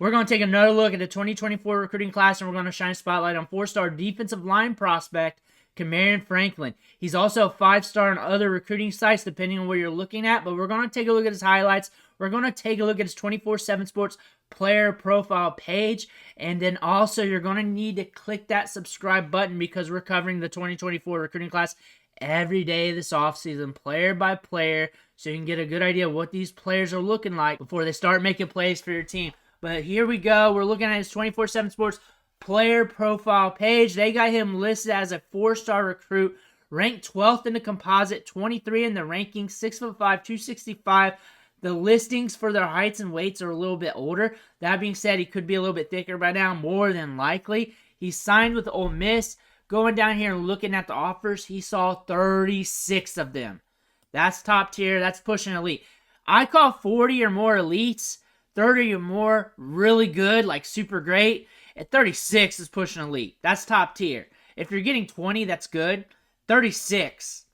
We're going to take another look at the 2024 recruiting class, and we're going to shine a spotlight on 4-star defensive line prospect Kamarion Franklin. He's also a 5-star on other recruiting sites, depending on where you're looking at, but we're going to take a look at his highlights. We're going to take a look at his 24/7 Sports player profile page, and then also you're going to need to click that subscribe button because we're covering the 2024 recruiting class every day this offseason, player by player, so you can get a good idea of what these players are looking like before they start making plays for your team. But here we go. We're looking at his 24/7 Sports player profile page. They got him listed as a 4-star recruit, ranked 12th in the composite, 23 in the rankings, 6'5", 265. The listings for their heights and weights are a little bit older. That being said, he could be a little bit thicker by now, more than likely. He signed with Ole Miss. Going down here and looking at the offers, he saw 36 of them. That's top tier. That's pushing elite. I call 40 or more elites, 30 or more really good, like super great. At 36 is pushing elite. That's top tier. If you're getting 20, that's good. 36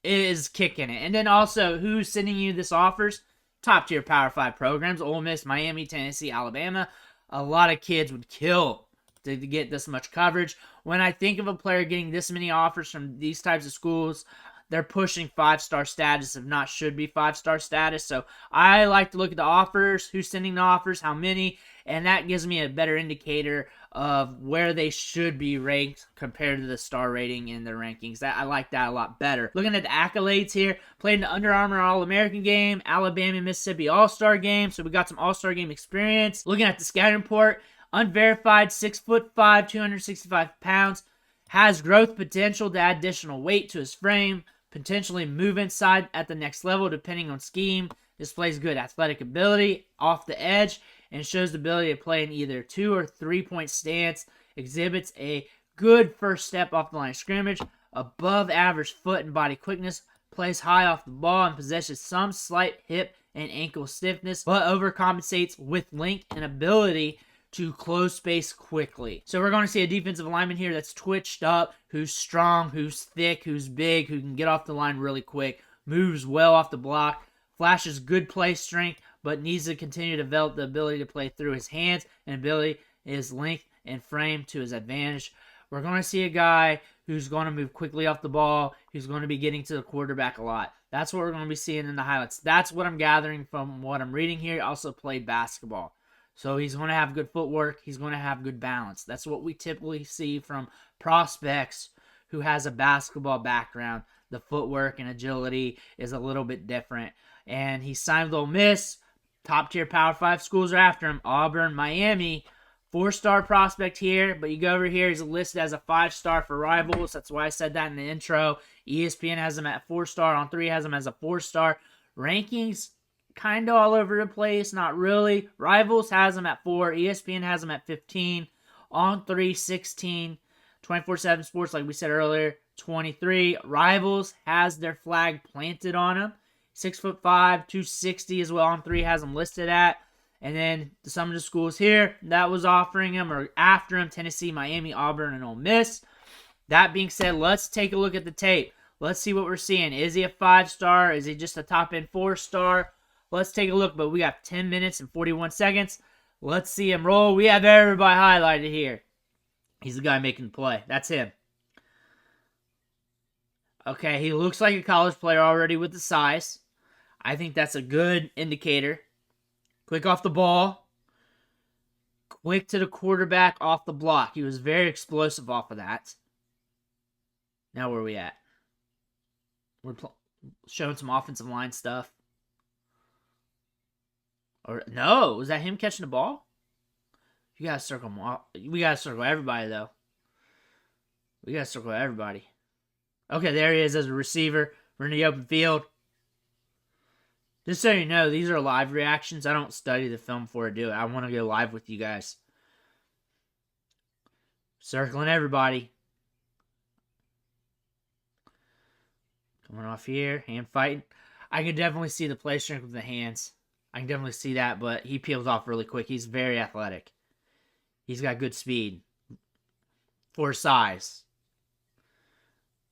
is kicking it. And then also, who's sending you this offers? Top tier Power 5 programs. Ole Miss, Miami, Tennessee, Alabama. A lot of kids would kill to get this much coverage. When I think of a player getting this many offers from these types of schools, they're pushing 5-star status, if not should be 5-star status. So I like to look at the offers, who's sending the offers, how many, and that gives me a better indicator of where they should be ranked compared to the star rating in their rankings. I like that a lot better. Looking at the accolades here, played in the Under Armour All-American game, Alabama Mississippi All-Star game, so we got some All-Star game experience. Looking at the scouting report, unverified, 6'5", 265 pounds, has growth potential to add additional weight to his frame, potentially move inside at the next level depending on scheme, displays good athletic ability off the edge, and shows the ability to play in either 2 or 3-point stance, exhibits a good first step off the line of scrimmage, above average foot and body quickness, plays high off the ball, and possesses some slight hip and ankle stiffness, but overcompensates with length and ability to close space quickly. So we're going to see a defensive lineman here that's twitched up, who's strong, who's thick, who's big, who can get off the line really quick, moves well off the block, flashes good play strength, but needs to continue to develop the ability to play through his hands and ability his length and frame to his advantage. We're going to see a guy who's going to move quickly off the ball, who's going to be getting to the quarterback a lot. That's what we're going to be seeing in the highlights. That's what I'm gathering from what I'm reading here. He also played basketball. So he's going to have good footwork. He's going to have good balance. That's what we typically see from prospects who has a basketball background. The footwork and agility is a little bit different. And he signed with Ole Miss. Top-tier Power 5 schools are after him. Auburn, Miami. 4-star prospect here. But you go over here, he's listed as a 5-star for Rivals. That's why I said that in the intro. ESPN has him at 4-star. On 3 has him as a 4-star. Rankings, kind of all over the place, not really. Rivals has him at 4. ESPN has him at 15. On 3, 16. 24/7 Sports, like we said earlier, 23. Rivals has their flag planted on him. 6'5", 260 as well. On 3 has him listed at. And then some of the schools here that was offering him or after him, Tennessee, Miami, Auburn, and Ole Miss. That being said, let's take a look at the tape. Let's see what we're seeing. Is he a 5-star? Is he just a top-end 4-star? Let's take a look, but we got 10 minutes and 41 seconds. Let's see him roll. We have everybody highlighted here. He's the guy making the play. That's him. Okay, he looks like a college player already with the size. I think that's a good indicator. Quick off the ball. Quick to the quarterback off the block. He was very explosive off of that. Now where are we at? We're showing some offensive line stuff. Or no, was that him catching the ball? You gotta circle him off. We gotta circle everybody though. We gotta circle everybody. Okay, there he is as a receiver. We're in the open field. Just so you know, these are live reactions. I don't study the film before I do it. I want to go live with you guys. Circling everybody. Coming off here, hand fighting. I can definitely see the play strength with the hands. I can definitely see that, but he peels off really quick. He's very athletic. He's got good speed. For size.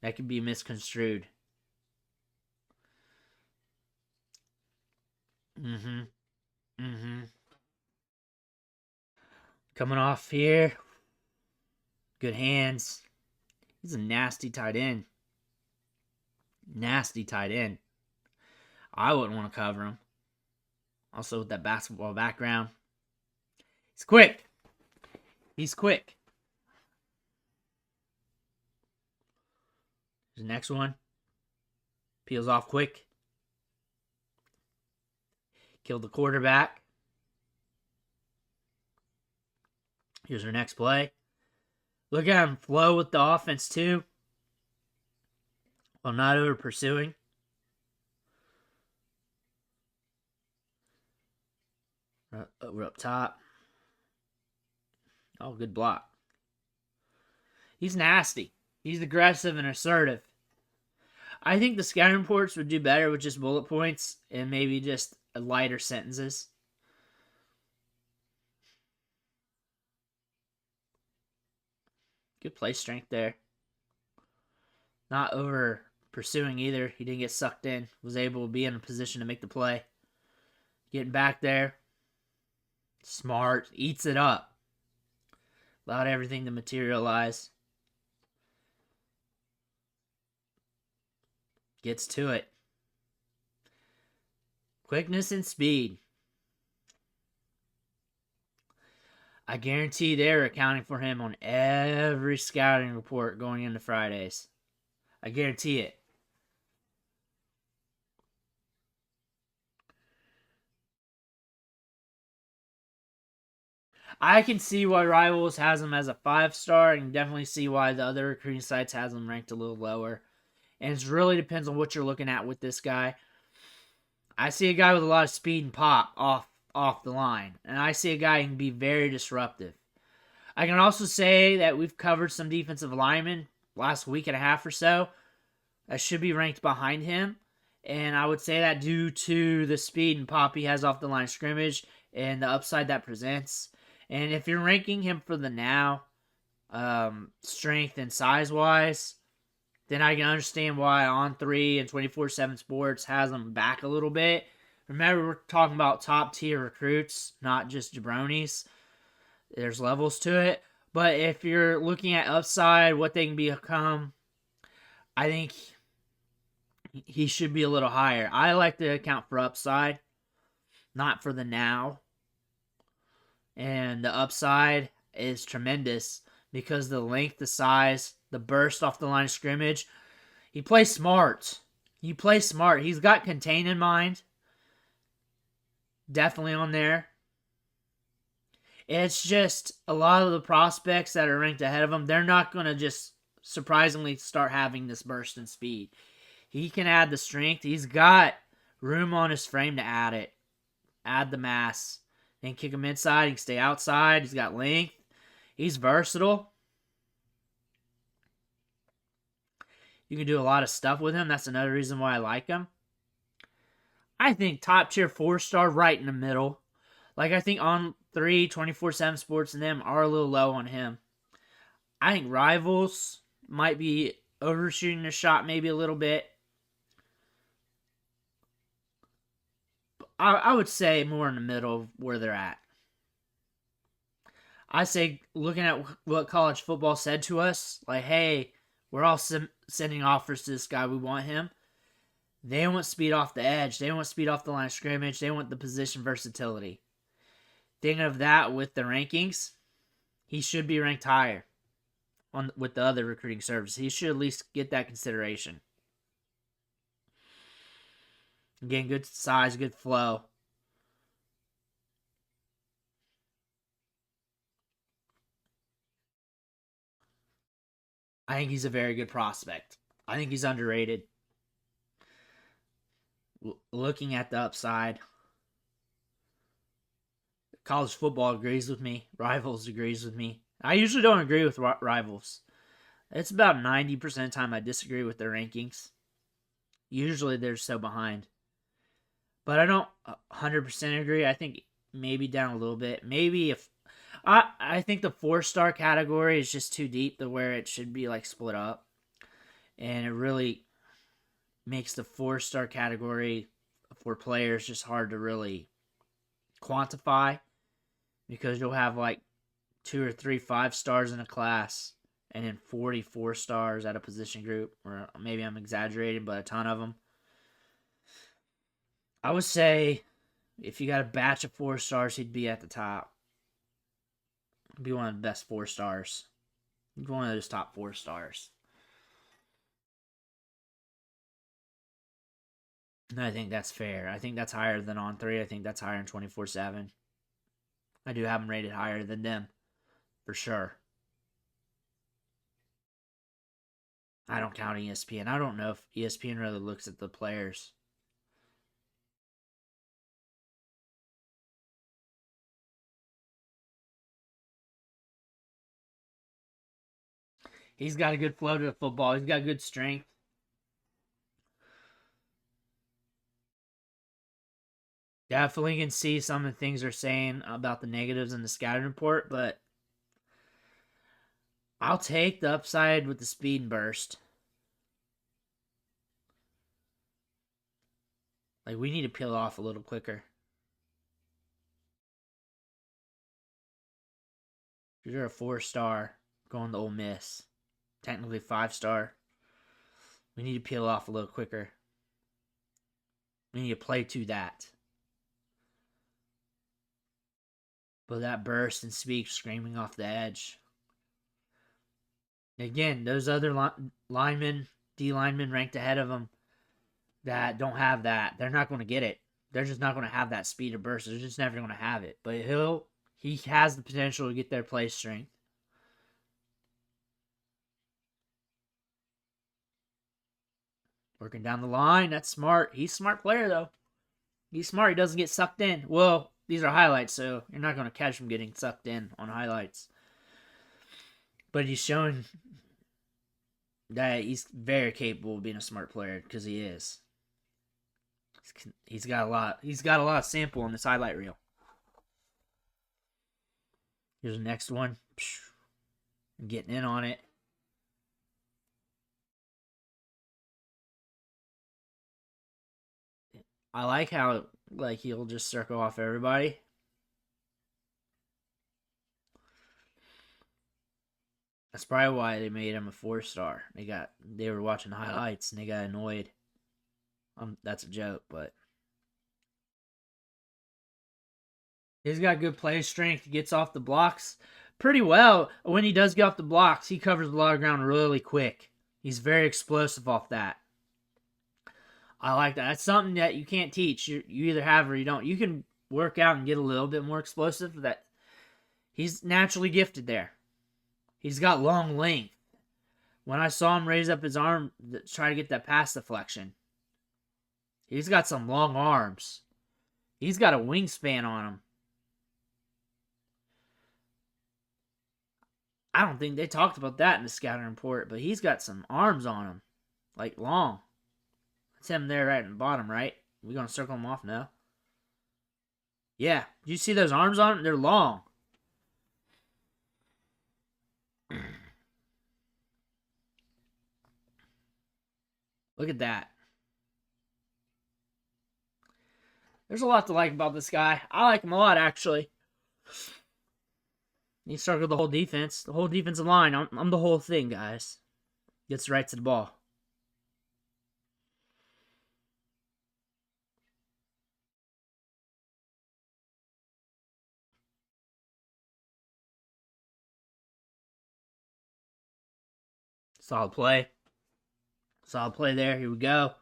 That could be misconstrued. Mm-hmm. Coming off here. Good hands. He's a nasty tight end. Nasty tight end. I wouldn't want to cover him. Also with that basketball background. He's quick. He's quick. Here's the next one. Peels off quick. Killed the quarterback. Here's our next play. Look at him flow with the offense too, while not over pursuing. We're up top. Oh, good block. He's nasty. He's aggressive and assertive. I think the scouting reports would do better with just bullet points and maybe just lighter sentences. Good play strength there. Not over pursuing either. He didn't get sucked in. Was able to be in a position to make the play. Getting back there. Smart. Eats it up. Allowed everything to materialize. Gets to it. Quickness and speed. I guarantee they're accounting for him on every scouting report going into Fridays. I guarantee it. I can see why Rivals has him as a 5-star, and definitely see why the other recruiting sites has him ranked a little lower. And it really depends on what you're looking at with this guy. I see a guy with a lot of speed and pop off the line, and I see a guy who can be very disruptive. I can also say that we've covered some defensive linemen last week and a half or so that should be ranked behind him, and I would say that due to the speed and pop he has off the line of scrimmage and the upside that presents. And if you're ranking him for the now, strength and size-wise, then I can understand why On3 and 24/7 Sports has him back a little bit. Remember, we're talking about top-tier recruits, not just jabronis. There's levels to it. But if you're looking at upside, what they can become, I think he should be a little higher. I like to account for upside, not for the now. And the upside is tremendous because the length, the size, the burst off the line of scrimmage. He plays smart. He's got contain in mind. Definitely on there. It's just a lot of the prospects that are ranked ahead of him, they're not going to just surprisingly start having this burst in speed. He can add the strength. He's got room on his frame to add it. Add the mass. Then kick him inside. He can stay outside. He's got length. He's versatile. You can do a lot of stuff with him. That's another reason why I like him. I think top tier 4-star right in the middle. Like, I think On3, 24/7 Sports, and them are a little low on him. I think Rivals might be overshooting the shot maybe a little bit. I would say more in the middle of where they're at. I say, looking at what college football said to us, like, hey, we're all sending offers to this guy. We want him. They want speed off the edge. They want speed off the line of scrimmage. They want the position versatility. Thinking of that with the rankings, he should be ranked higher with the other recruiting services. He should at least get that consideration. Again, good size, good flow. I think he's a very good prospect. I think he's underrated. Looking at the upside, college football agrees with me. Rivals agrees with me. I usually don't agree with Rivals. It's about 90% of the time I disagree with their rankings. Usually they're so behind. But I don't 100% agree. I think maybe down a little bit. Maybe if... I think the 4-star category is just too deep to where it should be like split up. And it really makes the 4-star category for players just hard to really quantify. Because you'll have like 2 or 3 5-stars in a class, and then 44 stars at a position group, or maybe I'm exaggerating, but a ton of them. I would say if you got a batch of 4 stars, he'd be at the top. He'd be one of the best 4 stars. He'd be one of those top 4 stars. And I think that's fair. I think that's higher than On 3. I think that's higher than 24/7. I do have him rated higher than them, for sure. I don't count ESPN. I don't know if ESPN really looks at the players. He's got a good flow to the football. He's got good strength. Definitely can see some of the things they're saying about the negatives in the scouting report, but I'll take the upside with the speed and burst. Like, we need to peel off a little quicker. You're a 4-star going to Ole Miss. Technically 5-star. We need to peel off a little quicker. We need to play to that. But that burst and speed screaming off the edge. Again, those other linemen, D linemen ranked ahead of him that don't have that, they're not going to get it. They're just not going to have that speed or burst. They're just never going to have it. But he has the potential to get their play strength. Working down the line, that's smart. He's a smart player, though. He's smart. He doesn't get sucked in. Well, these are highlights, so you're not going to catch him getting sucked in on highlights. But he's showing that he's very capable of being a smart player, because he is. He's got a lot. He's got a lot of sample in this highlight reel. Here's the next one. I'm getting in on it. I like how he'll just circle off everybody. That's probably why they made him a 4-star. They were watching the highlights and they got annoyed. That's a joke, but he's got good play strength. He gets off the blocks pretty well. When he does get off the blocks, he covers a lot of ground really quick. He's very explosive off that. I like that. That's something that you can't teach. You either have or you don't. You can work out and get a little bit more explosive. That he's naturally gifted there. He's got long length. When I saw him raise up his arm to try to get that pass deflection, he's got some long arms. He's got a wingspan on him. I don't think they talked about that in the scouting report, but he's got some arms on him. Like, long. That's him there right in the bottom, right? We gonna circle him off now? Yeah. Do you see those arms on him? They're long. Look at that. There's a lot to like about this guy. I like him a lot, actually. He circled the whole defense. The whole defensive line. I'm the whole thing, guys. Gets right to the ball. Solid play. Solid play there. Here we go.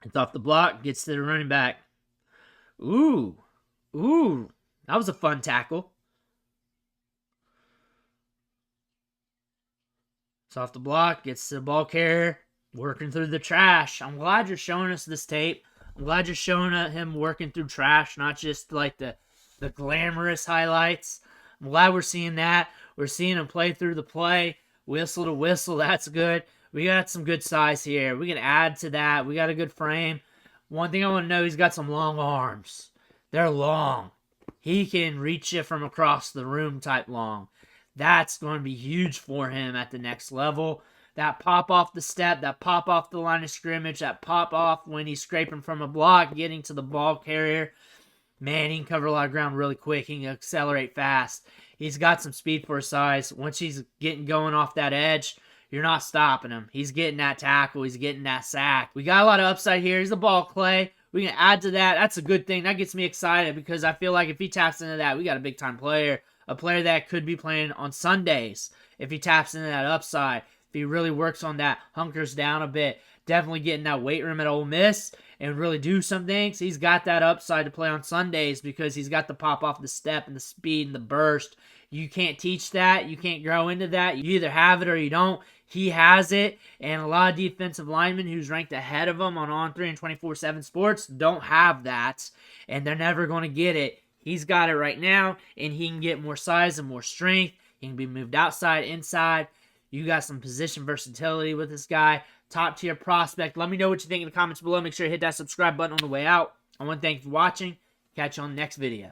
It's off the block. Gets to the running back. Ooh. That was a fun tackle. It's off the block. Gets to the ball carrier. Working through the trash. I'm glad you're showing us this tape. I'm glad you're showing him working through trash, not just like the glamorous highlights. I'm glad we're seeing that. We're seeing him play through the play. Whistle to whistle. That's good. We got some good size here. We can add to that. We got a good frame. One thing I want to know, he's got some long arms. They're long. He can reach it from across the room type long. That's going to be huge for him at the next level. That pop off the step, that pop off the line of scrimmage, that pop off when he's scraping from a block, getting to the ball carrier. Man, he can cover a lot of ground really quick. He can accelerate fast. He's got some speed for his size. Once he's getting going off that edge, you're not stopping him. He's getting that tackle. He's getting that sack. We got a lot of upside here. He's a ball clay. We can add to that. That's a good thing. That gets me excited because I feel like if he taps into that, we got a big-time player. A player that could be playing on Sundays if he taps into that upside. If he really works on that, hunkers down a bit. Definitely getting that weight room at Ole Miss and really do some things. He's got that upside to play on Sundays because he's got the pop off the step and the speed and the burst. You can't teach that. You can't grow into that. You either have it or you don't. He has it, and a lot of defensive linemen who's ranked ahead of him on On3 and 24/7 Sports don't have that, and they're never going to get it. He's got it right now, and he can get more size and more strength. He can be moved outside, inside. You got some position versatility with this guy. Top tier prospect. Let me know what you think in the comments below. Make sure you hit that subscribe button on the way out. I want to thank you for watching. Catch you on the next video.